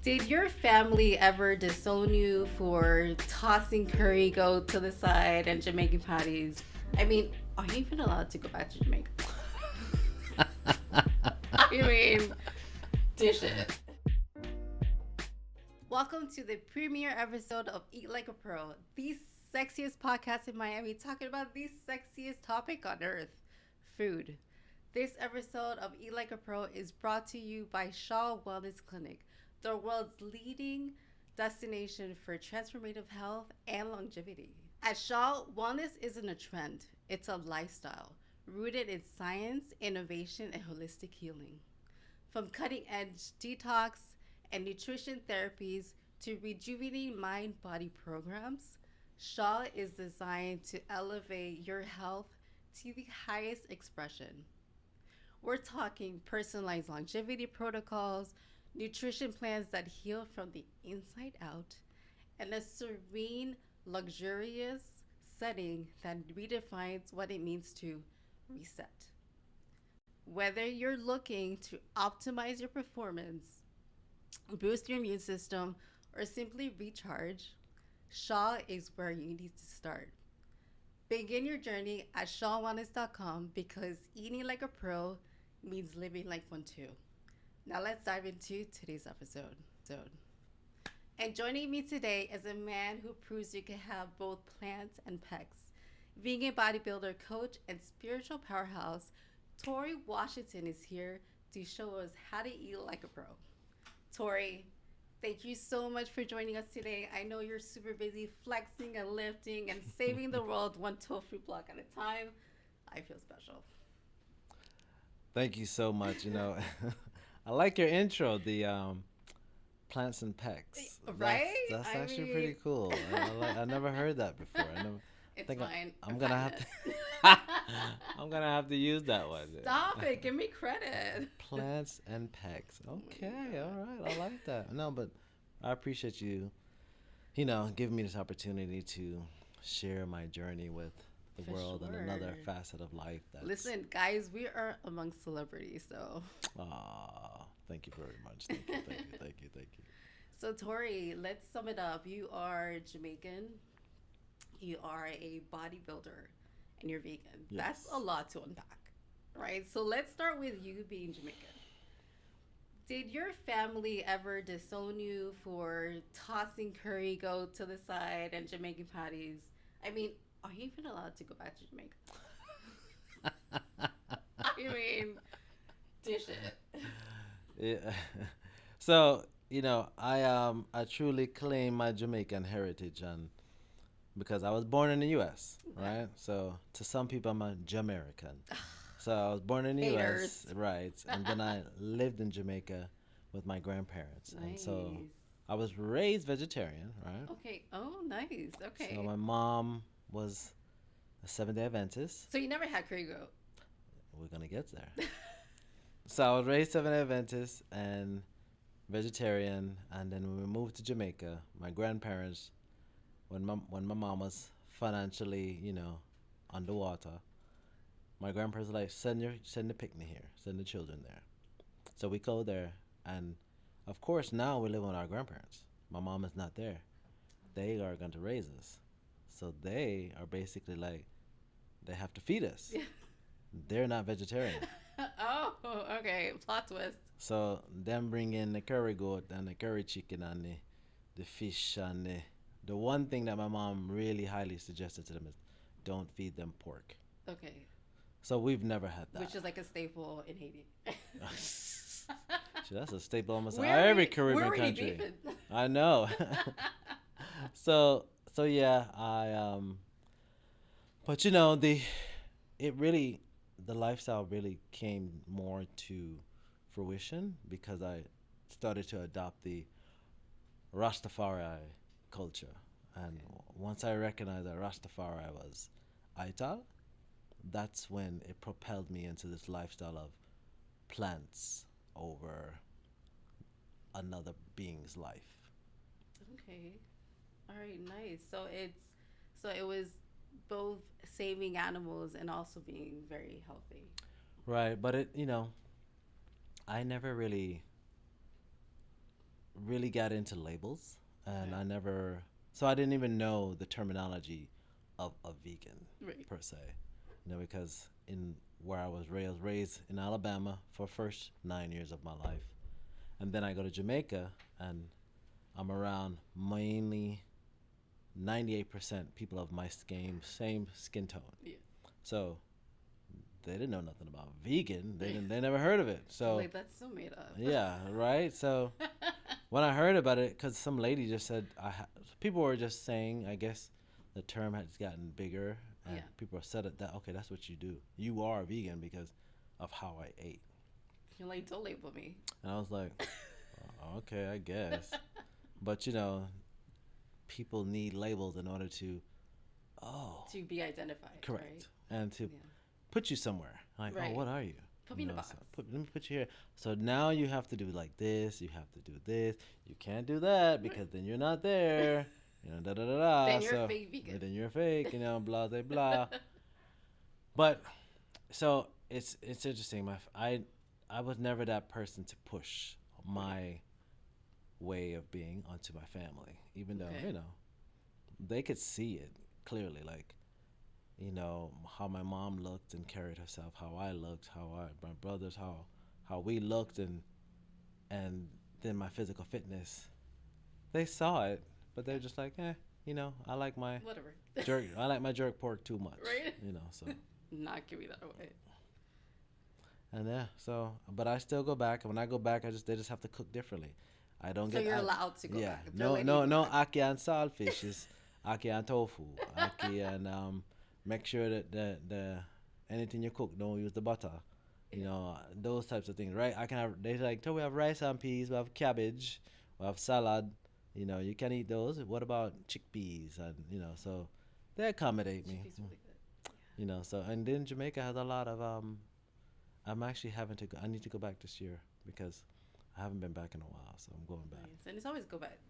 Did your family ever disown you for tossing curry goat to the side and Jamaican patties? I mean, are you even allowed to go back to Jamaica? I mean, dish it. Welcome to the premiere episode of Eat Like a Pro, the sexiest podcast in Miami, talking about the sexiest topic on earth, food. This episode of Eat Like a Pro is brought to you by Shaw Wellness Clinic, the world's leading destination for transformative health and longevity. At Shaw, wellness isn't a trend, it's a lifestyle rooted in science, innovation, and holistic healing. From cutting edge detox and nutrition therapies to rejuvenating mind body programs, Shaw is designed to elevate your health to the highest expression. We're talking personalized longevity protocols, nutrition plans that heal from the inside out, and a serene, luxurious setting that redefines what it means to reset. Whether you're looking to optimize your performance, boost your immune system, or simply recharge, Shaw is where you need to start. Begin your journey at shawwellness.com because eating like a pro means living like one too. Now let's dive into today's episode. And joining me today is a man who proves you can have both plants and pecs. Vegan bodybuilder, coach, and spiritual powerhouse, Torre Washington is here to show us how to eat like a pro. Torre, thank you so much for joining us today. I know you're super busy flexing and lifting and saving the world one tofu block at a time. I feel special. Thank you so much. I like your intro, the plants and pecs. Right? That's I actually mean, pretty cool. I never heard that before. it's think fine. I'm gonna have to. I'm gonna have to use that one. Stop it. Give me credit. Plants and pecs. Oh Okay, my God. all right. I like that. No, but I appreciate you. Giving me this opportunity to share my journey with the For world and another sure. facet of life. Listen, guys, we are amongst celebrities, so. Thank you very much. Thank you. Thank you. Thank you. Thank you. So, Tori, let's sum it up. You are Jamaican, you are a bodybuilder, and you're vegan. That's Yes. a lot to unpack, right? So, let's start with you being Jamaican. Did your family ever disown you for tossing curry goat to the side and Jamaican patties? I mean, are you even allowed to go back to Jamaica? I mean, dish it. Yeah. So, I truly claim my Jamaican heritage and because I was born in the US, Okay. right? So to some people I'm a Jamaican. So I was born in the US, Haters. right? And then I lived in Jamaica with my grandparents. And so Nice. I was raised vegetarian, right? Okay. Oh, nice. So Okay. my mom was a Seventh-day Adventist. So you never had curry goat. We're gonna get there. So I was raised Seventh-day Adventist and vegetarian, and then when we moved to Jamaica, my grandparents, when my mom was financially, underwater, my grandparents were like send the picnic here, send the children there. So we go there, and of course now we live with our grandparents. My mom is not there. They are going to raise us, so they are basically like they have to feed us. Yeah. They're not vegetarian. Oh, okay. Plot twist. So them bring in the curry goat and the curry chicken and the fish and the one thing that my mom really highly suggested to them is don't feed them pork. Okay. So we've never had that. Which is like a staple in Haiti. That's a staple almost in We're every already, we're Caribbean already country. beefing. I know. So yeah, but it really the lifestyle really came more to fruition because I started to adopt the Rastafari culture. And Okay. once I recognized that Rastafari was Aital, that's when it propelled me into this lifestyle of plants over another being's life. Okay. All right. Nice. So it was both saving animals and also being very healthy. Right, but I never really really got into labels, and Right. I never. So I didn't even know the terminology of a vegan Right. per se, because in where I was raised in Alabama for first 9 years of my life, and then I go to Jamaica, and I'm around mainly 98% people of my same skin tone. Yeah. So they didn't know nothing about vegan. They never heard of it. So Like that's so made up. yeah, right. So when I heard about it, because some lady just said, people were just saying, I guess the term has gotten bigger, and Yeah. people said it that okay, that's what you do. You are vegan because of how I ate, You're like, don't label me. and I was like, okay, I guess. But people need labels in order to, oh, To be identified, right? correct, and to Yeah. put you somewhere. Like, oh, Right. what are you? Put me in a box. So let me put you here. So now you have to do like this. You have to do this. You can't do that because then you're not there. Da da da da. Then you're So fake vegan. then you're fake. Blah blah blah. But so it's interesting. I was never that person to push my way of being onto my family, even though Okay. they could see it clearly, like how my mom looked and carried herself, how I looked, my brothers, how we looked, and then my physical fitness. They saw it, but they're just like, I like my Whatever. jerk. I like my jerk pork too much, Right? So Not giving that away. and yeah, so but I still go back. And when I go back, they just have to cook differently. I don't So get. you're allowed to go Yeah, back. They're no, letting you no, go no back. aki and saltfish is aki and tofu. Aki and make sure that the anything you cook, don't use the butter. Those types of things, right? I can have. They like, so we have rice and peas, we have cabbage, we have salad. You can eat those. What about chickpeas? And so they accommodate me. Chickpea's really good. So and then Jamaica has a lot of. I'm actually having to go. I need to go back this year because I haven't been back in a while, so I'm going back. Nice. And it's always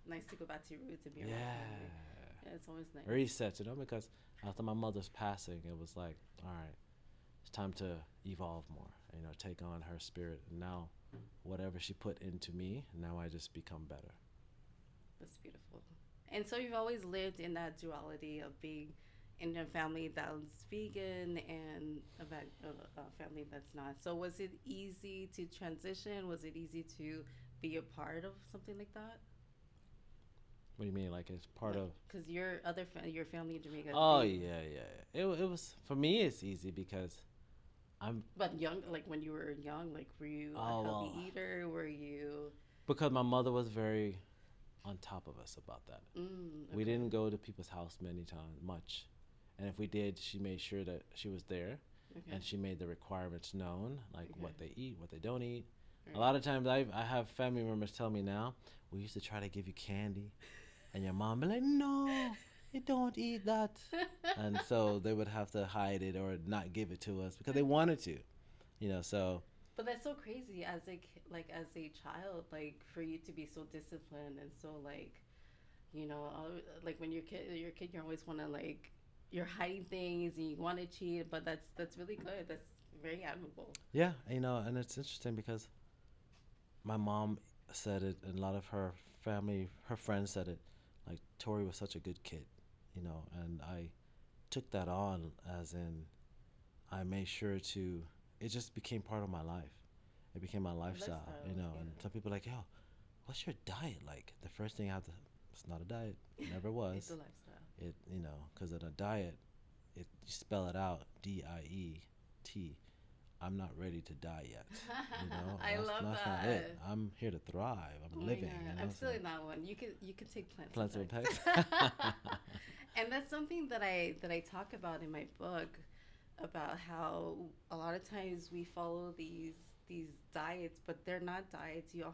nice to go back to your roots and be around family. Yeah. Yeah, it's always nice. Reset, because after my mother's passing, it was like, all right, it's time to evolve more, take on her spirit. And now, whatever she put into me, now I just become better. That's beautiful. And so you've always lived in that duality of being in a family that's vegan and a family that's not. So was it easy to transition? Was it easy to be a part of something like that? What do you mean, like it's part of? Because your family in Jamaica. Oh yeah. It was for me. It's easy because I'm But young, like when you were young, like were you a oh healthy well, eater? Were you? because my mother was very on top of us about that. We Okay. didn't go to people's house many times, much, and if we did, she made sure that she was there, Okay. and she made the requirements known, like Okay. what they eat, what they don't eat. A Right. lot of times, I have family members tell me now, we used to try to give you candy, and your mom be like, no, you don't eat that, and so they would have to hide it or not give it to us because they wanted to, So But that's so crazy as like as a child, like for you to be so disciplined and so like, like when you're a kid, you always want to like you're hiding things and you want to cheat, but that's really good. That's very admirable. yeah, and it's interesting because my mom said it, and a lot of her family, her friends said it. Like Tori was such a good kid, and I took that on as in I made sure to. It just became part of my life. It became my lifestyle, Lifestyle, And yeah. some people are like, yo, what's your diet like? The first thing I have to. It's not a diet. It never It's a was. lifestyle. Because in a diet, you spell it out, DIET. I'm not ready to die yet. I love That's not that. it. I'm here to thrive. Oh I'm my living. God. I'm still in that one. You can take plants. Plants of sometimes. pecs. And that's something that I talk about in my book about how a lot of times we follow these diets, but they're not diets. You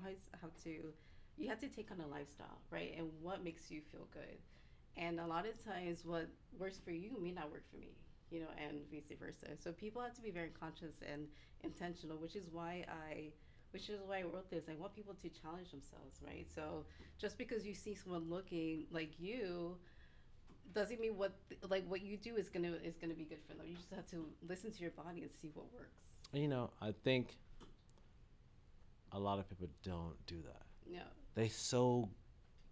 have to take on a lifestyle, right? And what makes you feel good. And a lot of times what works for you may not work for me, and vice versa. So people have to be very conscious and intentional, which is why I wrote this. I want people to challenge themselves, right? So just because you see someone looking like you doesn't mean what you do is gonna be good for them. You just have to listen to your body and see what works. I think a lot of people don't do that. Yeah. they so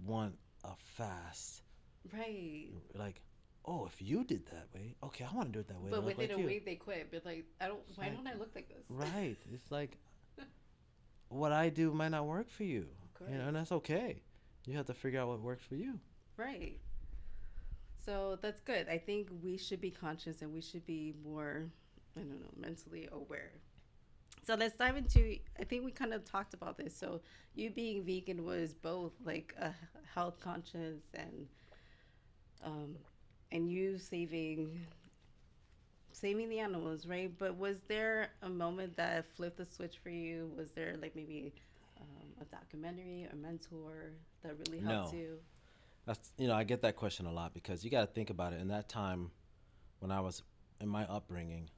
want a fast, Right. like, oh, if you did that way, okay, I want to do it that way to But look within like a you. week they quit. But like, I don't. It's Why like, don't I look like this? right. It's like what I do might not work for you, Of course. and that's okay. You have to figure out what works for you. Right. So that's good. I think we should be conscious and we should be more, I don't know, mentally aware. So let's dive into. I think we kind of talked about this. So you being vegan was both like a health conscious um, and you saving the animals, right? But was there a moment that flipped the switch for you? Was there like maybe a documentary or mentor that really helped No, you? that's I get that question a lot because you got to think about it. In that time, when I was in my upbringing,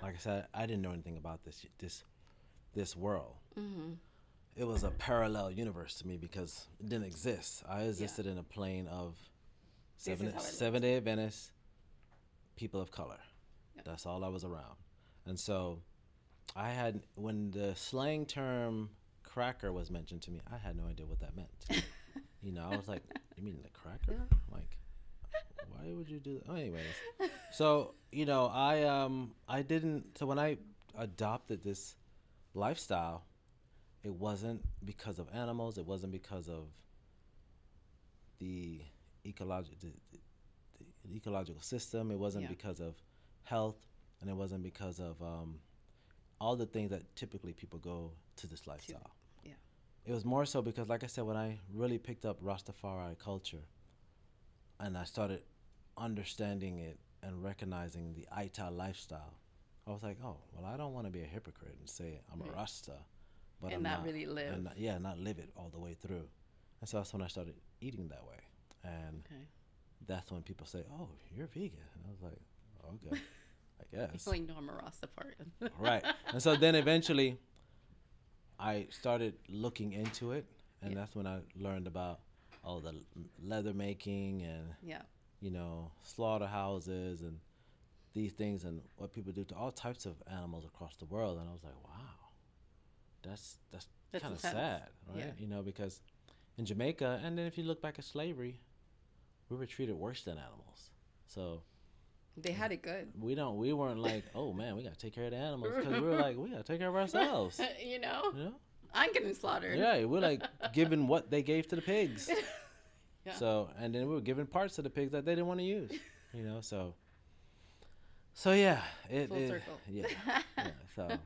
like I said, I didn't know anything about this world. Mm-hmm. It was a parallel universe to me because it didn't exist. I Yeah. existed in a plane of This is how it seven looked. day Adventist people of color. Yep. That's all I was around. And so I had when the slang term cracker was mentioned to me, I had no idea what that meant. I was like, "You mean the cracker?" Like, why would you do that? Oh, anyways, so I didn't. So when I adopted this lifestyle, it wasn't because of animals. It wasn't because of the the ecological system. It wasn't Yeah. because of health, and it wasn't because of all the things that typically people go to this To, lifestyle. yeah. It was more so because, like I said, when I really picked up Rastafari culture and I started understanding it and recognizing the Aita lifestyle, I was like, oh, well, I don't want to be a hypocrite and say I'm a Right. Rasta, but And I'm not not, really live. and not, yeah, not live it all the way through. And so that's when I started eating that way, and Okay. that's when people say, oh, you're vegan. And I was like, okay, I guess. Like, no, I'm a Rastafarian. Right. And so then eventually I started looking into it, and Yeah. that's when I learned about all the leather making and Yeah. slaughterhouses and these things and what people do to all types of animals across the world. And I was like, wow, that's That's kind of intense. sad, Yeah. right? Because in Jamaica, and then if you look back at slavery, we were treated worse than animals. So They had it good. we weren't like, oh man, we gotta take care of the animals, because we were like, we gotta take care of ourselves. You know? You know? I'm getting slaughtered. Yeah, we're like giving what they gave to the pigs. Yeah. So, and then we were giving parts to the pigs that they didn't want to use. So yeah, Full circle. yeah, yeah. So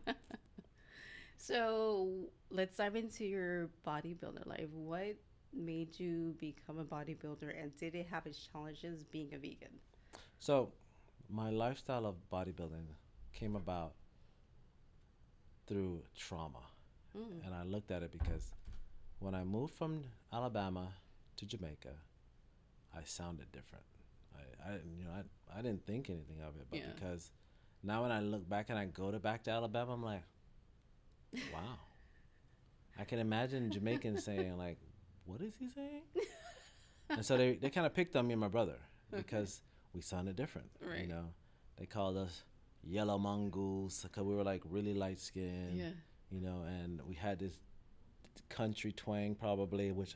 So let's dive into your bodybuilder life. What made you become a bodybuilder and did it have its challenges being a vegan? so my lifestyle of bodybuilding came about through trauma, Mm. and I looked at it because when I moved from Alabama to Jamaica, I sounded different. I didn't think anything of it, but Yeah. because now when I look back and I go back to Alabama, I'm like, wow. I can imagine Jamaicans saying like, what is he saying? And so they kind of picked on me and my brother because we sounded different. Right. They called us yellow mongoose because we were like really light skinned. Yeah. And we had this country twang probably, which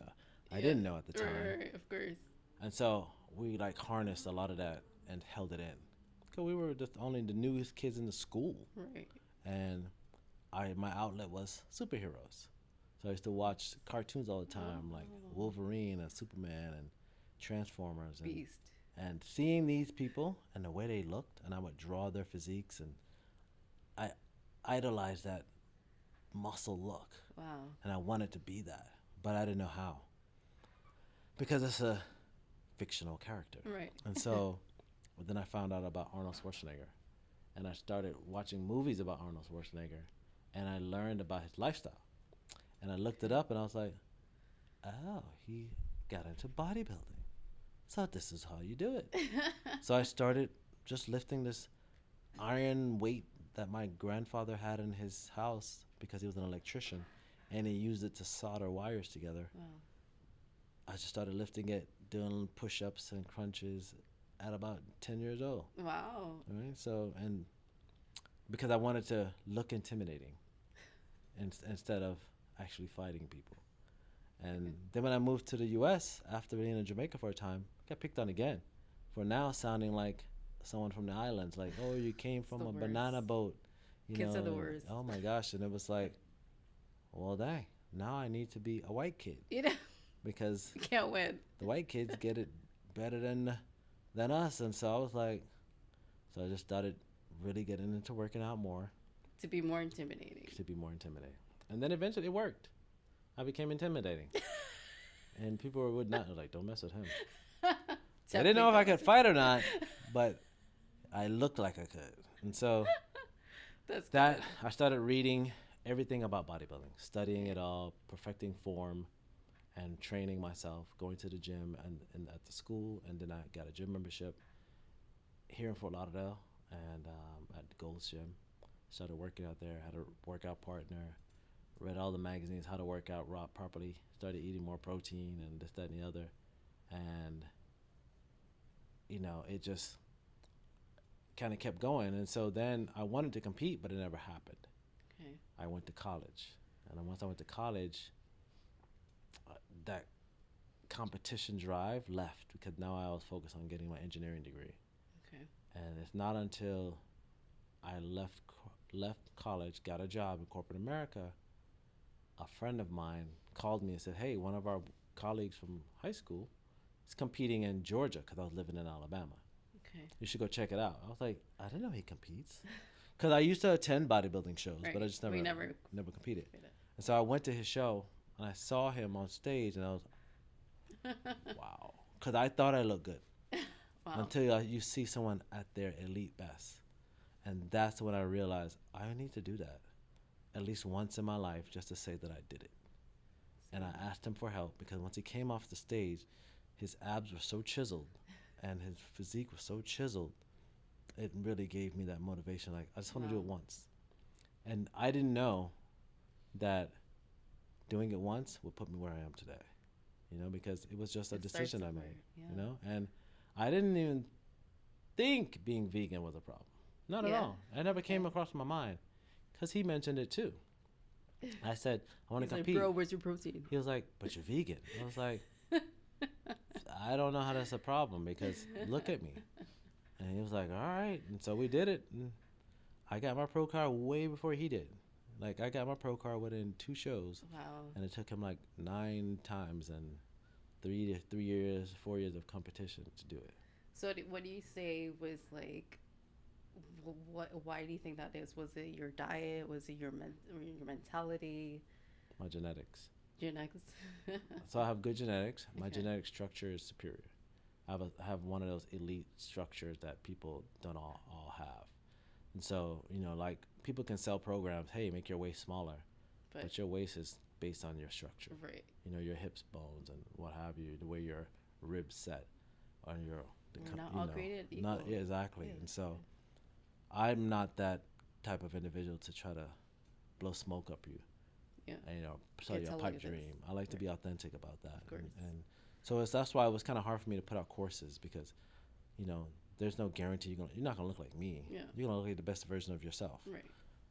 I Yeah. didn't know at the time. Right, of course. And so we like harnessed a lot of that and held it in because we were just only the newest kids in the school, Right. and my outlet was superheroes. So I used to watch cartoons all the time, like Oh. Wolverine and Superman and Transformers, Beast. and seeing these people and the way they looked, and I would draw their physiques, and I idolized that muscle look, Wow. and I wanted to be that, but I didn't know how because it's a fictional character. Right. And so then I found out about Arnold Schwarzenegger, and I started watching movies about Arnold Schwarzenegger, and I learned about his lifestyle. And I looked it up, and I was like, oh, he got into bodybuilding. So this is how you do it. So I started just lifting this iron weight that my grandfather had in his house because he was an electrician, and he used it to solder wires together. Wow. I just started lifting it, doing push-ups and crunches at about 10 years old. Wow. Right? So, and because I wanted to look intimidating instead of actually fighting people. And then when I moved to the U.S. after being in Jamaica for a time, I got picked on again for now sounding like someone from the islands. Like, oh, you came It's from the a worst. banana boat, Kids are the and worst. oh my gosh. And it was like, well, dang, now I need to be a white kid You know, because you can't win. the white kids get it better than us. And so I was like, so I just started really getting into working out more To be more intimidating. to be more intimidating. And then eventually it worked. I became intimidating. And people would not like, don't mess with him. I didn't know if I could fight or not, but I looked like I could. And so That's that good. I started reading everything about bodybuilding, studying it all, perfecting form, and training myself, going to the gym and at the school. And then I got a gym membership here in Fort Lauderdale and at Gold's Gym. Started working out there, had a workout partner, read all the magazines, how to work out raw properly, started eating more protein and this, that, and the other. And, it just kind of kept going. And so then I wanted to compete, but it never happened. Okay. I went to college. And then once I went to college, that competition drive left because now I was focused on getting my engineering degree. Okay. And it's not until I left college, got a job in corporate America, a friend of mine called me and said, hey, one of our colleagues from high school is competing in Georgia because I was living in Alabama. Okay. You should go check it out. I was like, I didn't know he competes. Because I used to attend bodybuilding shows, Right. but I just We never never competed. did it. And so I went to his show and I saw him on stage and I was, wow. Because I thought I looked good Wow. until you see someone at their elite best. And that's when I realized I need to do that at least once in my life just to say that I did it. And I asked him for help because once he came off the stage, his abs were so chiseled and his physique was so chiseled, it really gave me that motivation. Like, I just want to do it Wow. once. And I didn't know that doing it once would put me where I am today, because it was just a It starts decision I somewhere, made, yeah. and I didn't even think being vegan was a problem. Not at Yeah. all. It never came Okay. across my mind because he mentioned it too. I said, I want to He's like, compete. bro, where's your protein? He was like, but you're vegan. I was like, I don't know how that's a problem because look at me. And he was like, all right. And so we did it. And I got my pro card way before he did. Like, I got my pro card within 2 shows. Wow. And it took him like 9 times and 4 years of competition to do it. So what do you say was like, why do you think that is? Was it your diet? Was it your mentality? My genetics. Genetics? So I have good genetics. My Okay. genetic structure is superior. I have one of those elite structures that people don't all have. And so, like people can sell programs, hey, make your waist smaller. But your waist is based on your structure. Right. Your hips, bones, and what have you, the way your ribs set on We're not all created equal. Not yeah, exactly. Yeah. And so I'm not that type of individual to try to blow smoke up you. Yeah. And, sell Can't you a tell pipe you this. dream. I like to Right. be authentic about that. Of course. And so that's why it was kind of hard for me to put out courses because, there's no guarantee you're not gonna look like me. Yeah. You're gonna look like the best version of yourself. Right.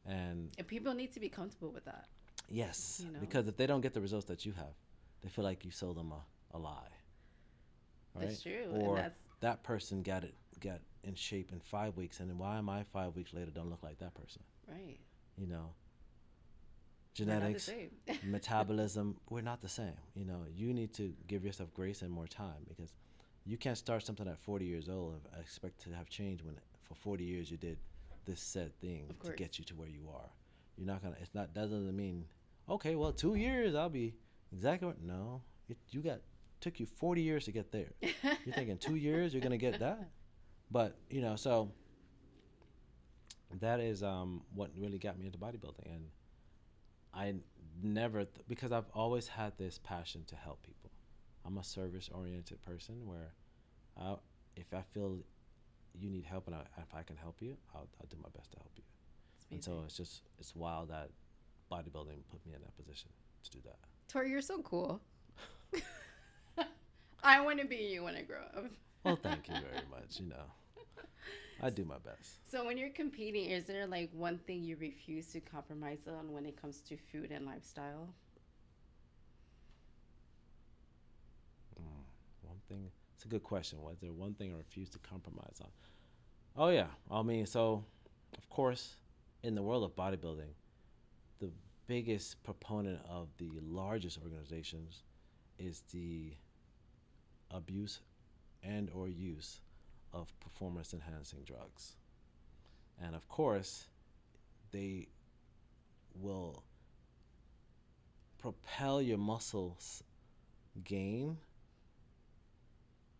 And people need to be comfortable with that. yes, You know? because if they don't get the results that you have, they feel like you sold them a lie. Right? That's true. Or and that's that person got in shape in 5 weeks, and then why am I 5 weeks later don't look like that person? right. You know, We're not the genetics, same. metabolism, we're not the same. You need to give yourself grace and more time because you can't start something at 40 years old and expect to have change when for 40 years you did this said thing Of to course. get you to where you are. You're not gonna. It's not. That doesn't mean, okay, well, 2 years I'll be exactly. No, took you 40 years to get there. You're thinking 2 years you're gonna get that, but so that is what really got me into bodybuilding, and I never because I've always had this passion to help people. I'm a service-oriented person where if I feel you need help and if I can help you, I'll do my best to help you. And so it's wild that bodybuilding put me in that position to do that. Tori, you're so cool. I want to be you when I grow up. Well, thank you very much. I do my best. So when you're competing, is there like one thing you refuse to compromise on when it comes to food and lifestyle? thing? It's a good question. Was there one thing I refused to compromise on? Oh yeah, I mean, so of course, in the world of bodybuilding, the biggest proponent of the largest organizations is the abuse and or use of performance enhancing drugs. And of course, they will propel your muscles gain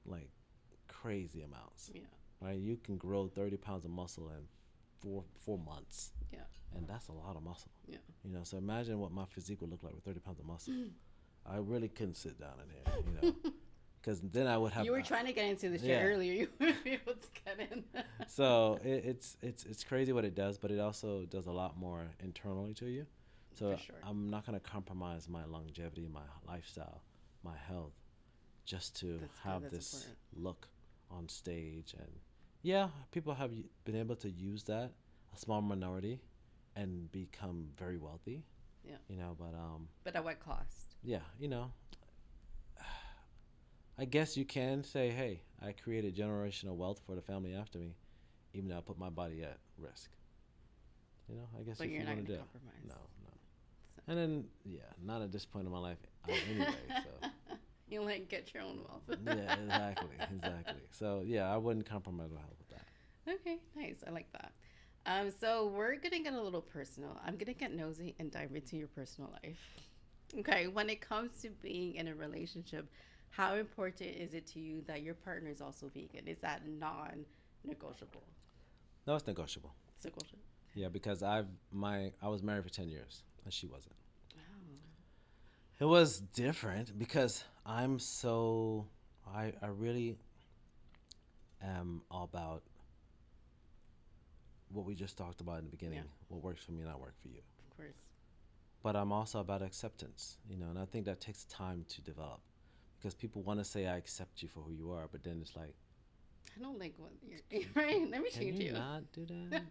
like crazy amounts. Yeah. Right? You can grow 30 pounds of muscle in 4 months. Yeah. And that's a lot of muscle. Yeah. You know, so imagine what my physique would look like with 30 pounds of muscle. I really couldn't sit down in here, you know, because then I would have. You were trying to get into the shit yeah. earlier. You wouldn't be able to get in. So it's crazy what it does, but it also does a lot more internally to you. So For sure. I'm not going to compromise my longevity, my lifestyle, my health, just to That's good. have That's this important. look on stage. And yeah, people have been able to use that, a small minority, and become very wealthy. Yeah. You know, But at what cost? yeah, you know, I guess you can say, hey, I created generational wealth for the family after me, even though I put my body at risk. You know, I guess But if you're you not want going to to do it. compromise. No. And then, yeah, not at this point in my life anyway. So You like get your own wealth. yeah, exactly. So yeah, I wouldn't compromise my health with that. Okay, nice. I like that. So we're gonna get a little personal. I'm gonna get nosy and dive into your personal life. Okay, when it comes to being in a relationship, how important is it to you that your partner is also vegan? Is that non-negotiable? No, it's negotiable. It's negotiable. Yeah, because I was married for 10 years and she wasn't. Wow. It was different because I really am all about what we just talked about in the beginning. Yeah. What works for me, not work for you. Of course. But I'm also about acceptance, you know, and I think that takes time to develop because people want to say I accept you for who you are, but then it's like, I don't like what you're right. Let me can change you you. not do that?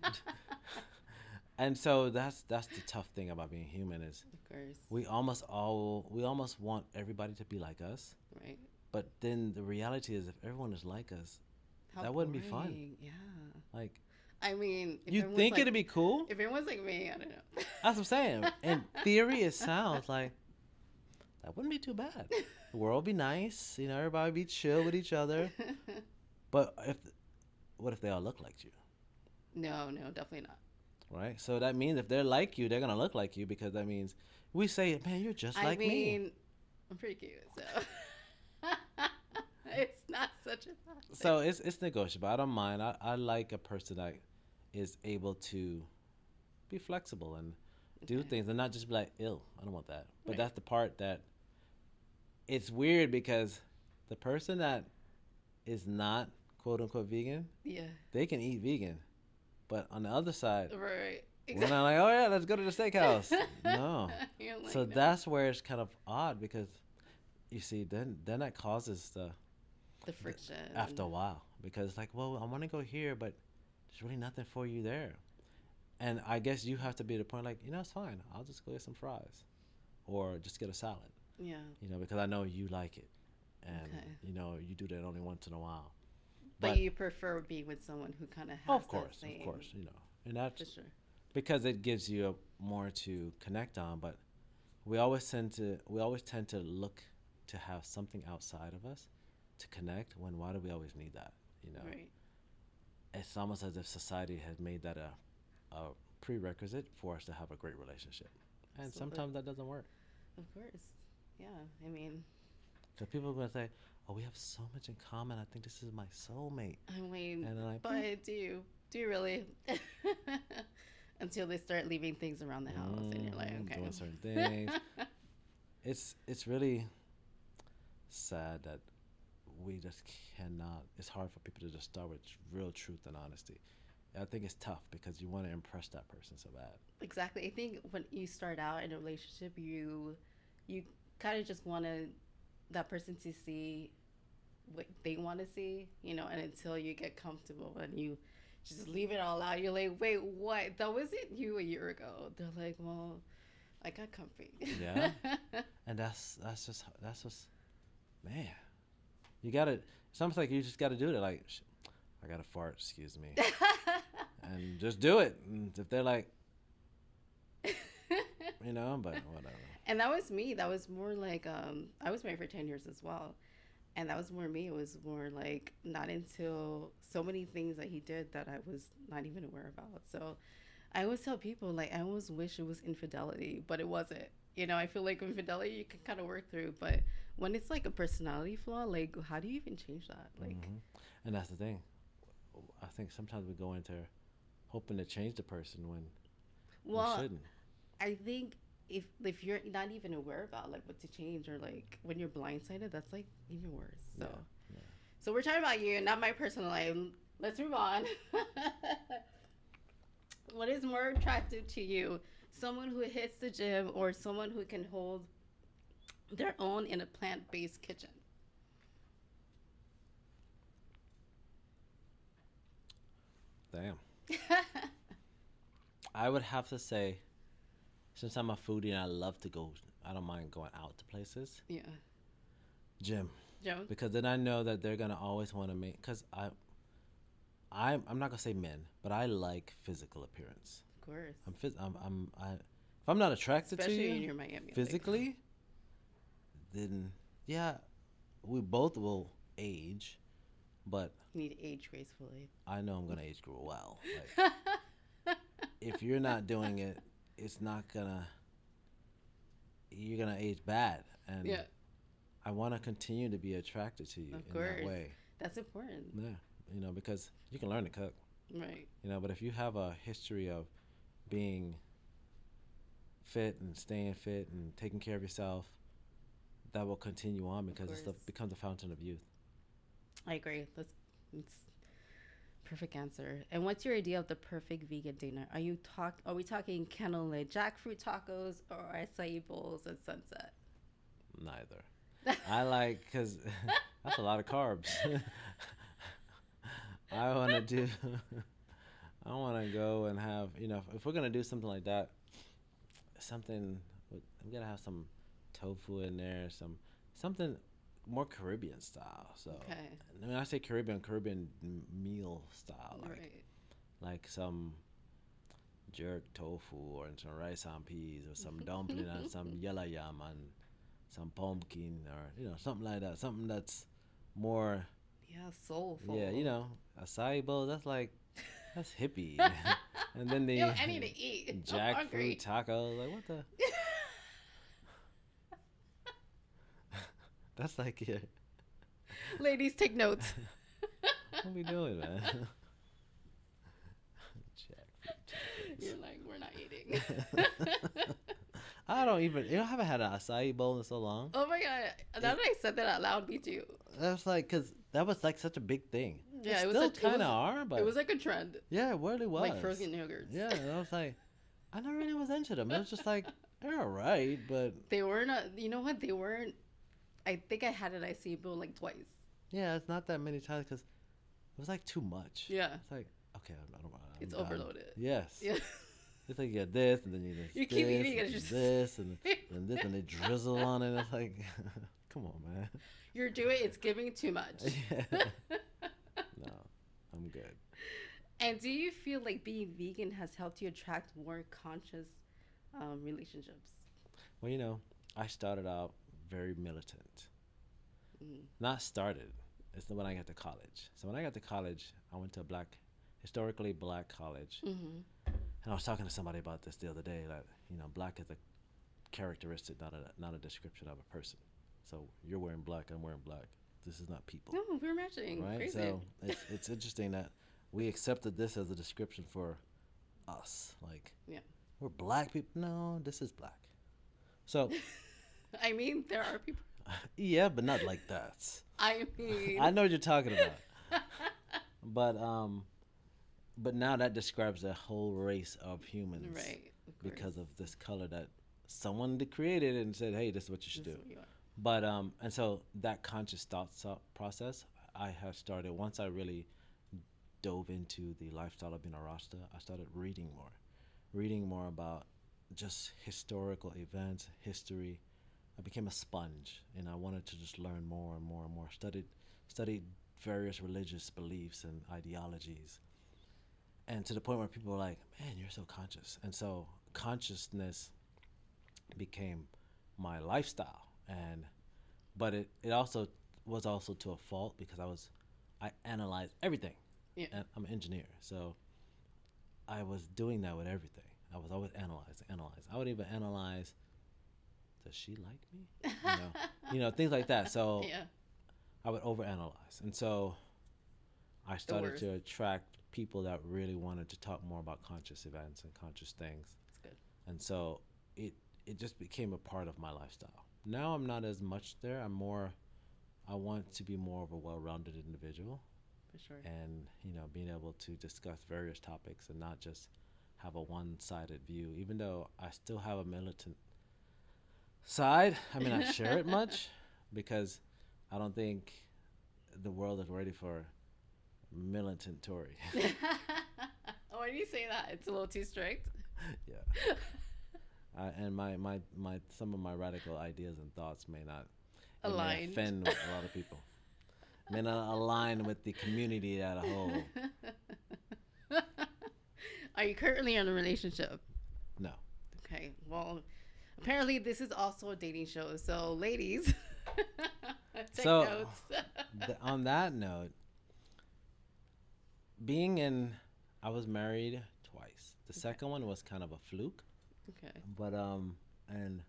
And so that's the tough thing about being human is Of course. we almost want everybody to be like us, Right. but then the reality is if everyone is like us, How that wouldn't be fun. boring. Yeah. Like I mean, if you everyone's think like, it'd be cool? if everyone's like me, I don't know. That's what I'm saying. In theory, it sounds like that wouldn't be too bad. The world would be nice, you know, everybody would be chill with each other. But what if they all look like you, No, definitely not. right? So that means if they're like you, they're gonna look like you because that means we say, man, you're just like I mean, me. I'm pretty cute, so it's not such a bad thing. So it's negotiable. I don't mind. I like a person that is able to be flexible and do Okay. things and not just be like, ill. I don't want that. But Right. that's the part that it's weird because the person that is not quote unquote vegan, Yeah, they can eat vegan. But on the other side, right. we're not like, oh yeah, let's go to the steakhouse. No. You're like, So no. that's where it's kind of odd because you see, then that causes the friction. after a while because it's like, well, I want to go here, but there's really nothing for you there. And I guess you have to be at the point like, you know, it's fine. I'll just go get some fries or just get a salad, Yeah, you know, because I know you like it. And, Okay. you know, you do that only once in a while. but you prefer being with someone who kind of has Of course, that same, you know. And that's for sure. because it gives you more to connect on, but we always tend to look to have something outside of us to connect when why do we always need that, you know? Right. It's almost as if society has made that a prerequisite for us to have a great relationship. And Absolutely. sometimes that doesn't work. Of course. Yeah. I mean, So people are going to say, oh, we have so much in common. I think this is my soulmate. And then but do you really? Until they start leaving things around the house, and you're like, okay. doing certain things. It's really sad that we just cannot. It's hard for people to just start with real truth and honesty. I think it's tough because you want to impress that person so bad. Exactly. I think when you start out in a relationship, you kind of just want that person to see what they want to see, you know, and until you get comfortable and you just leave it all out, you're like, wait, what? That wasn't you a year ago. They're like, well, I got comfy. Yeah. And that's just man. You gotta. It's almost like you just gotta do it. Like, I gotta fart. Excuse me, and just do it. And if they're like, but whatever. And that was me. That was more like I was married for 10 years as well. And that was more me. It was more like not until so many things that he did that I was not even aware about. So I always tell people like I always wish it was infidelity, but it wasn't. I feel like infidelity you can kind of work through, but when it's like a personality flaw, like how do you even change that? Like, And that's the thing. I think sometimes we go into hoping to change the person when well, we shouldn't. I think if you're not even aware about like what to change or like when you're blindsided, that's like even worse. So, Yeah. so we're talking about you, not my personal life. Let's move on. What is more attractive to you? Someone who hits the gym or someone who can hold their own in a plant-based kitchen? Damn. I would have to say, since I'm a foodie and I love to go, I don't mind going out to places. Yeah. Gym. Gym? Because then I know that they're gonna always want to make. Because I'm not gonna say men, but I like physical appearance. Of course. If I'm not attracted Especially to you, in your Miami. physically, then yeah, we both will age, but You need to age gracefully. I know I'm gonna age well. Like, if you're not doing it, it's not gonna. You're gonna age bad, and Yeah. I want to continue to be attracted to you Of in course. that way. That's important. Yeah, because you can learn to cook. Right. But if you have a history of being fit and staying fit and taking care of yourself, that will continue on because becomes a fountain of youth. I agree. It's perfect answer. And what's your idea of the perfect vegan dinner? Are we talking cannoli jackfruit tacos or acai bowls at sunset? Neither. I like because that's a lot of carbs. I want to do. I want to go and have if we're gonna do something like that, we gotta have some tofu in there, something more Caribbean style. So Okay. when I say Caribbean meal style, like some jerk tofu or some rice and peas or some dumpling and some yellow yam and some pumpkin or something like that, something that's more soulful. Yeah, acai bowl, that's hippie. And then the I need to eat. jackfruit tacos, like what the that's like yeah. Ladies, take notes. What we doing, man? Jackfruit tacos. You're like, we're not eating. I don't even. I haven't had an acai bowl in so long. Oh my god! Now that I said that out loud, me too. That's because that was like such a big thing. Yeah, it was still kind of are, but it was like a trend. Yeah, it really was. Like frozen yogurts. Yeah, and I was like, I never really was into them. It was just like they're alright, but they weren't. You know what? They weren't. I think I had an acai bowl like twice. Yeah, it's not that many times because it was like too much. Yeah, it's like okay, I don't. It's overloaded. Yes. Yeah. It's like you get this, and then you keep eating it. Just this, and this, and they drizzle on it. It's like, come on, man. You're doing. It's giving too much. Yeah. No, I'm good. And do you feel like being vegan has helped you attract more conscious relationships? Well, I started out very militant. Not started. It's when I got to college. So when I got to college, I went to a historically black college. Mm-hmm. And I was talking to somebody about this the other day. That black is a characteristic, not a description of a person. So you're wearing black, I'm wearing black. This is not people. No, we're matching. Right. Crazy. So it's interesting that we accepted this as a description for us. Like, we're black people. No, this is black. So, I mean, there are people. Yeah, but not like that. I mean, I know what you're talking about. But now that describes a whole race of humans, right? Because of this color that someone created and said, "Hey, this is what you should do." But and so that conscious thought process I have started once I really dove into the lifestyle of being a Rasta. I started reading more about just historical events, history, I became a sponge, and I wanted to just learn more and more and more. Studied various religious beliefs and ideologies, and to the point where people were like, "Man, you're so conscious." And so consciousness became my lifestyle, and but it also was also to a fault because I analyzed everything, Yeah. and I'm an engineer, so I was doing that with everything. I was always analyze. I would even analyze, does she like me? Things like that. So Yeah. I would overanalyze, and so I The started worst. to attract people that really wanted to talk more about conscious events and conscious things, That's good. and so it it just became a part of my lifestyle. Now I'm not as much there. I'm more. I want to be more of a well-rounded individual, For sure. and being able to discuss various topics and not just have a one-sided view. Even though I still have a militant side, I mean, I share it much because I don't think the world is ready for militant Tory. Why do you say that? It's a little too strict. Yeah. And my some of my radical ideas and thoughts may not it may Aligned. offend a lot of people. May not align with the community as a whole. Are you currently in a relationship? No. Okay. Well, apparently this is also a dating show. So, ladies, take So, notes. On that note, I was married twice. The Okay. second one was kind of a fluke, Okay. but and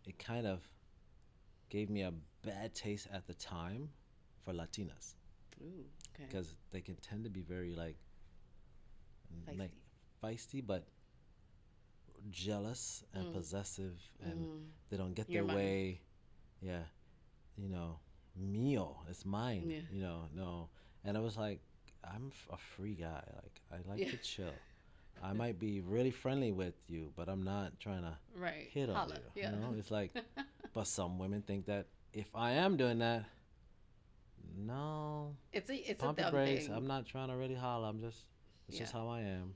it kind of gave me a bad taste at the time for Latinas Ooh. Okay. because they can tend to be very Feisty. like feisty, but jealous and possessive, and they don't get You're their mine. way. Yeah, mio, it's mine. Yeah. No, and I was like, a free guy. Like I like Yeah. to chill. I might be really friendly with you, but I'm not trying to Right. hit on Holla. you. Yeah. It's like, but some women think that if I am doing that, no, It's a pump your dumb brakes. thing. I'm not trying to really holler. It's just Yeah. how I am.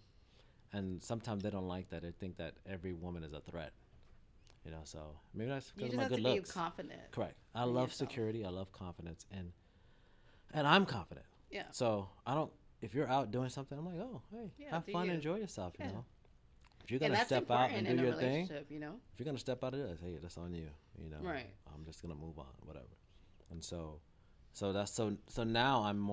And sometimes they don't like that. They think that every woman is a threat. So maybe that's You because of just my have good to be looks. confident Correct. I in love yourself. security. I love confidence, and I'm confident. Yeah. So I don't. If you're out doing something, I'm like, oh, hey, Yeah, have do fun, you. enjoy yourself. Yeah. If you're And gonna that's step out important and do in a your thing, relationship, you know? if you're gonna step out of this, hey, that's on you. Right. I'm just gonna move on, whatever. And so now I'm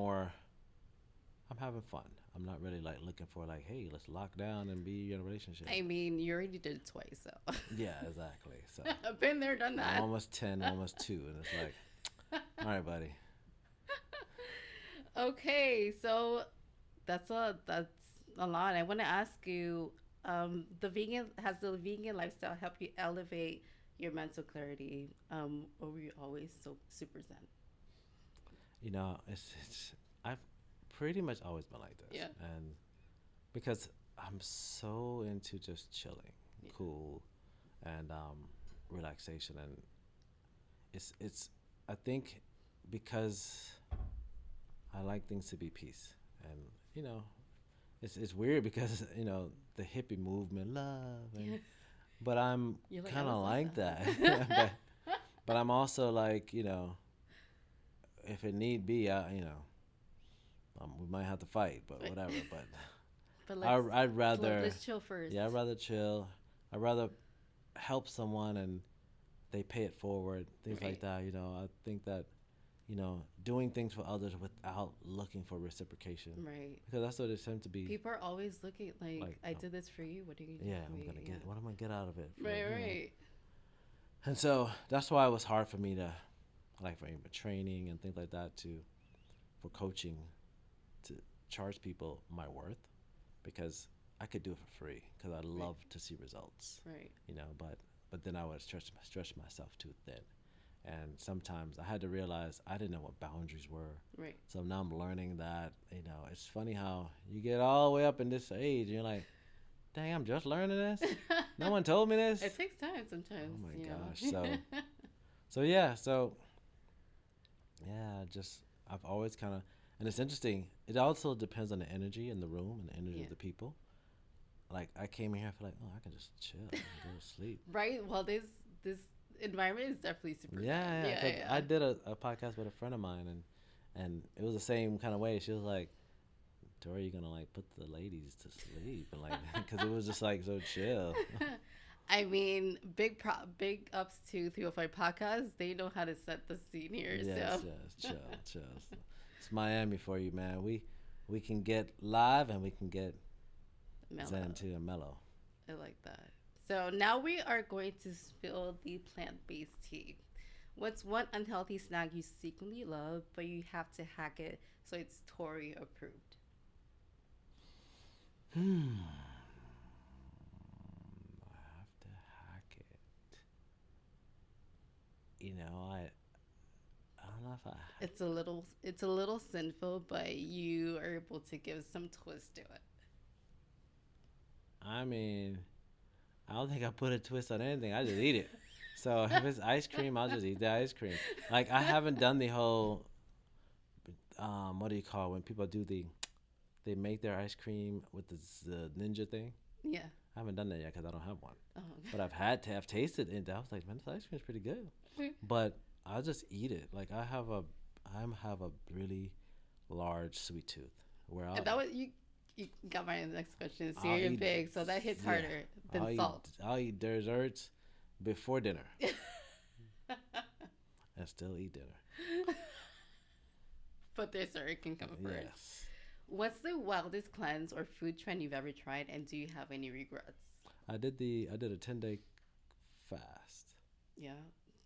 having fun. I'm not really like looking for like, hey, let's lock down and be in a relationship. I mean, you already did it twice, so. Yeah, exactly. So I've been there, done that. I'm almost 10, almost 2, and it's like, all right, buddy. Okay, so that's a lot. I want to ask you, has the vegan lifestyle helped you elevate your mental clarity? Or were you always so super zen? It's I've pretty much always been like this, Yeah. and because I'm so into just chilling, Yeah. cool, and relaxation, and it's I think because I like things to be peace, and it's weird because the hippie movement, love, and but I'm You're like, I kind of was like that, that. but I'm also like if it need be, we might have to fight, but whatever. But But I'd rather, let's chill first. yeah, I'd rather chill. I'd rather help someone and they pay it forward, things like Right. that. I think that, doing things for others without looking for reciprocation, Right. because that's what it seems to be. People are always looking like, I oh, did this for you. What are you gonna do yeah, for I'm me? gonna Yeah. get. What am I gonna get out of it? Right. Right. And so that's why it was hard for me to, like, for even training and things like that, for coaching, to charge people my worth, because I could do it for free because I love to see results, Right. but then I would stretch myself too thin, and sometimes I had to realize I didn't know what boundaries were. Right. So now I'm learning that. It's funny how you get all the way up in this age and you're like, dang, I'm just learning this. No one told me this. It takes time sometimes. Oh my you gosh. know? So yeah, just I've always kind of, and it's interesting. It also depends on the energy in the room and the energy Yeah. of the people. Like I came here, I feel like, oh, I can just chill and go to sleep. Right. Well, this environment is definitely super Yeah, fun. yeah. Yeah, 'Cause yeah. I did a podcast with a friend of mine, and it was the same kind of way. She was like, "Tori, you gonna like put the ladies to sleep?" And like, because it was just like so chill. I mean, big ups to 305 Podcast. They know how to set the scene here. Yes, So, yes, chill, chill. It's Miami for you, man. We can get live and we can get zen mellow. too and mellow. I like that. So now we are going to spill the plant-based tea. What's one unhealthy snack you secretly love, but you have to hack it so it's Tory approved? Hmm. I have to hack it. I don't know if I. It's a little sinful, but you are able to give some twist to it. I mean, I don't think I put a twist on anything. I just eat it. So if it's ice cream, I'll just eat the ice cream. Like I haven't done the whole what do you call it when people do they make their ice cream with the ninja thing. Yeah. I haven't done that yet because I don't have one. Oh. But I've tasted it. And I was like, man, this ice cream is pretty good. Okay. But I'll just eat it. Like I have a really large sweet tooth where And that was you got my next question. So I'll you're eat big, so that hits yeah harder than salt. I'll eat desserts before dinner and still eat dinner. But dessert can come first. Yes. What's the wildest cleanse or food trend you've ever tried, and do you have any regrets? I did a 10-day fast. Yeah.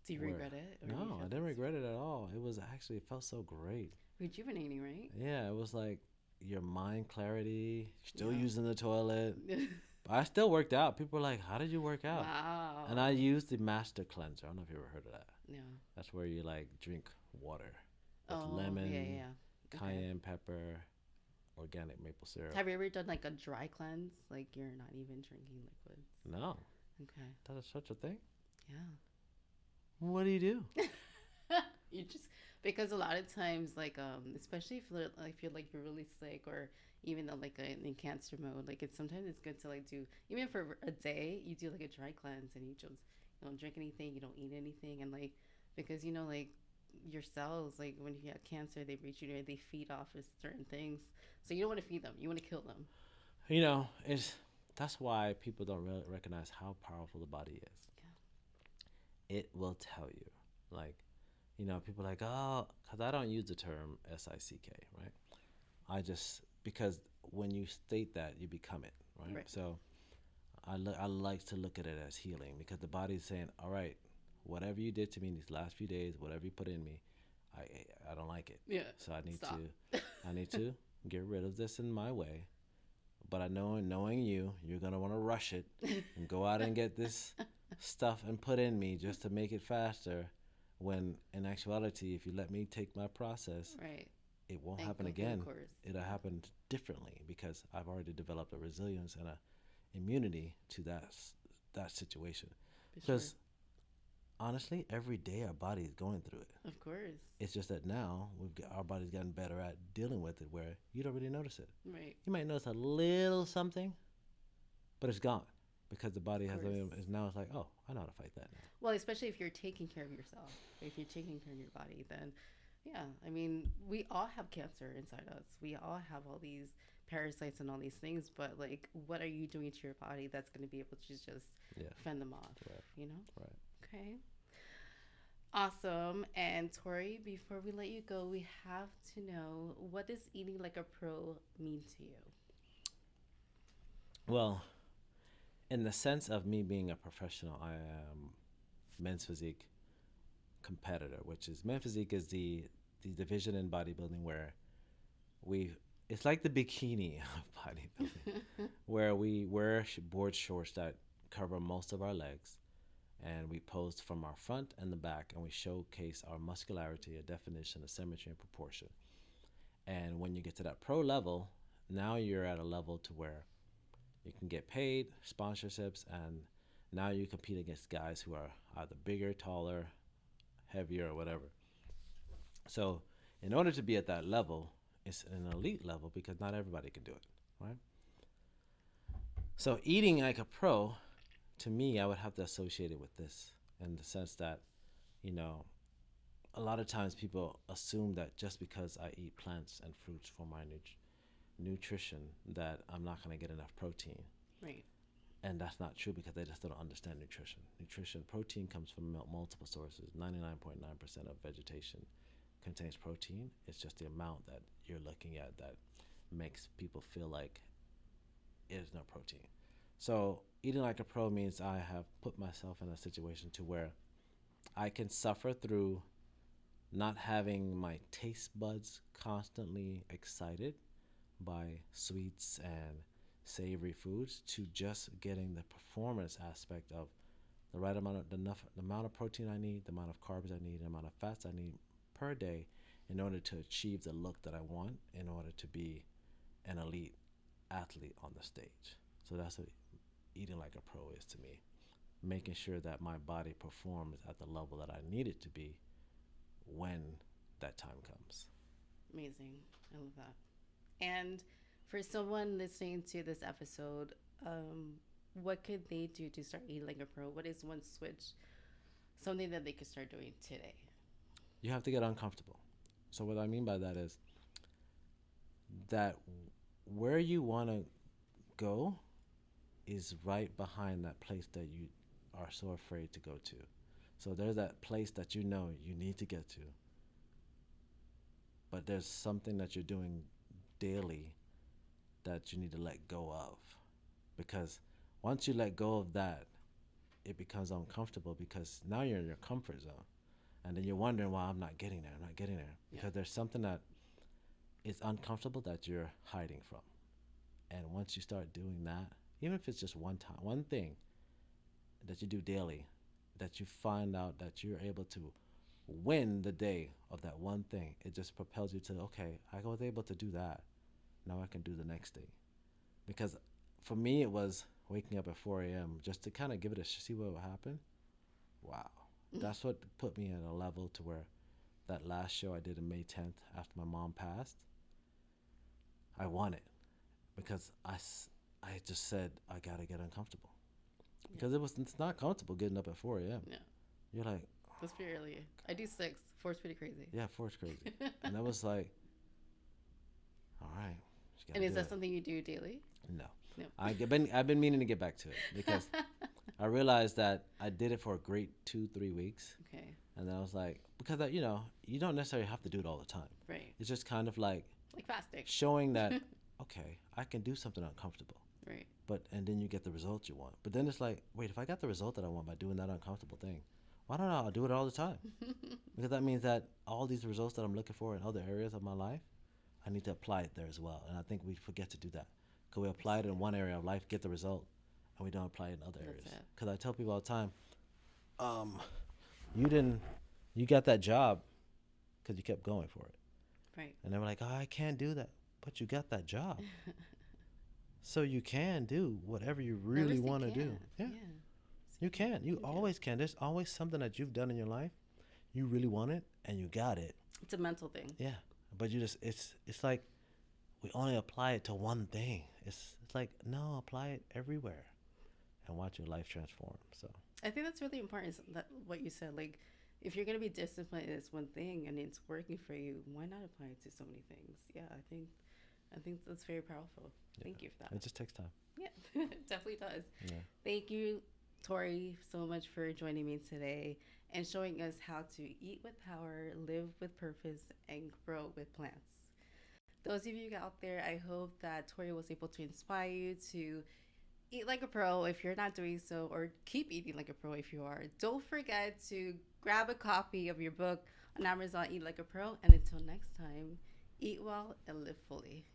Do you Where regret it? Or you no, I feel didn't it's regret it at all. It felt so great. rejuvenating, right? Yeah, it was like your mind clarity, still Yeah. using the toilet. But I still worked out. People were like, "How did you work out?" Wow. And I used the Master Cleanser. I don't know if you ever heard of that. Yeah. That's where you like drink water with Oh, lemon, yeah, yeah. Okay. cayenne pepper, organic maple syrup. Have you ever done like a dry cleanse? Like you're not even drinking liquids? No, Okay. that is such a thing. Yeah. What do you do? You just because a lot of times like especially if you're like you're really sick or even though like in cancer mode like it's sometimes it's good to like do even for a day you do like a dry cleanse and you don't drink anything, you don't eat anything, and like because like your cells like when you have cancer they regenerate, they feed off of certain things, so you don't want to feed them, you want to kill them. It's that's why people don't really recognize how powerful the body is. It will tell you, like, people are like, oh, because I don't use the term sick, right? I just because when you state that you become it, right? Right. So I like to look at it as healing because the body's saying, all right, whatever you did to me in these last few days, whatever you put in me, I I don't like it. Yeah. So I need Stop. I need to get rid of this in my way. But I know, knowing you're gonna want to rush it and go out and get this stuff and put in me just to make it faster. When in actuality, if you let me take my process, Right. it won't And happen go through the again. course. It'll happen differently because I've already developed a resilience and a immunity to that situation. For sure. Because honestly, every day our body is going through it. Of course. It's just that now our body's gotten better at dealing with it, where you don't really notice it. Right. You might notice a little something, but it's gone because the body Of has course. is now it's like, oh, I know how to fight that now. Well, especially if you're taking care of yourself, if you're taking care of your body, then yeah, I mean, we all have cancer inside us. We all have all these parasites and all these things, but like, what are you doing to your body that's going to be able to just Yeah, fend them off? right, You know? right. Okay. Awesome. And Tori, before we let you go, we have to know, what does eating like a pro mean to you? Well, in the sense of me being a professional, I am men's physique competitor, which is men's physique is the division in bodybuilding where we it's like the bikini of bodybuilding, where we wear board shorts that cover most of our legs, and we pose from our front and the back, and we showcase our muscularity, a definition, a symmetry, and proportion. And when you get to that pro level, now you're at a level to where you can get paid, sponsorships, and now you compete against guys who are either bigger, taller, heavier, or whatever. So, in order to be at that level, it's an elite level because not everybody can do it, right? So, eating like a pro, to me, I would have to associate it with this. in the sense that, you know, a lot of times people assume that just because I eat plants and fruits for my nutrition, that I'm not going to get enough protein. Right. And that's not true because they just don't understand nutrition. Protein comes from multiple sources. 99.9% of vegetation contains protein. It's just the amount that you're looking at that makes people feel like there's no protein. So eating like a pro means I have put myself in a situation to where I can suffer through not having my taste buds constantly excited by sweets and savory foods to just getting the performance aspect of the right amount of the amount of protein I need, the amount of carbs I need, the amount of fats I need per day in order to achieve the look that I want in order to be an elite athlete on the stage. So that's what eating like a pro is to me. Making sure that my body performs at the level that I need it to be when that time comes. Amazing. I love that. And for someone listening to this episode, what could they do to start eating like a pro? What is one switch, something that they could start doing today? You have to get uncomfortable. So what I mean by that is that where you want to go is right behind that place that you are so afraid to go to. So there's that place that you know you need to get to, but there's something that you're doing daily that you need to let go of. Because once you let go of that, it becomes uncomfortable because now you're in your comfort zone. And then you're wondering why I'm not getting there. I'm not getting there. Because there's something that is uncomfortable that you're hiding from. And once you start doing that, even if it's just one time, one thing that you do daily, that you find out that you're able to win the day of that one thing, it just propels you to, okay, I was able to do that. Now I can do the next thing. Because for me, it was waking up at 4 a.m. just to kind of give it see what would happen. Wow. That's what put me at a level to where that last show I did on May 10th after my mom passed, I won it because I just said I got to get uncomfortable. Because it's not comfortable getting up at 4 a.m. Yeah. You're like, that's pretty early. I do 6. 4 is pretty crazy. Yeah, 4 is crazy. And I was like, all right. And is that something you do daily? No. No. I've been meaning to get back to it because I realized that I did it for a great 2-3 weeks. Okay. And then I was like, because you don't necessarily have to do it all the time. Right. It's just kind of like fasting, showing that okay, I can do something uncomfortable. Right. And then you get the result you want. But then it's like, wait, if I got the result that I want by doing that uncomfortable thing, why don't I do it all the time? Because that means that all these results that I'm looking for in other areas of my life, I need to apply it there as well. And I think we forget to do that. Because we apply it in one area of life, get the result, and we don't apply it in other areas. Because I tell people all the time, you got that job because you kept going for it. Right. And they were like, oh, I can't do that. But you got that job. So you can do whatever you really want to do. Yeah. You can. You always can. There's always something that you've done in your life. You really want it and you got it. It's a mental thing. Yeah. But it's like we only apply it to one thing. It's like, no, apply it everywhere and watch your life transform. So I think that's really important, that what you said. Like, if you're going to be disciplined in this one thing and it's working for you, why not apply it to so many things? Yeah, I think that's very powerful. Thank you for that. It just takes time. Yeah, it definitely does. Yeah. Thank you, Torre, so much for joining me today and showing us how to eat with power, live with purpose, and grow with plants. Those of you out there, I hope that Torre was able to inspire you to eat like a pro if you're not doing so, or keep eating like a pro if you are. Don't forget to grab a copy of your book on Amazon, Eat Like a Pro. And until next time, eat well and live fully.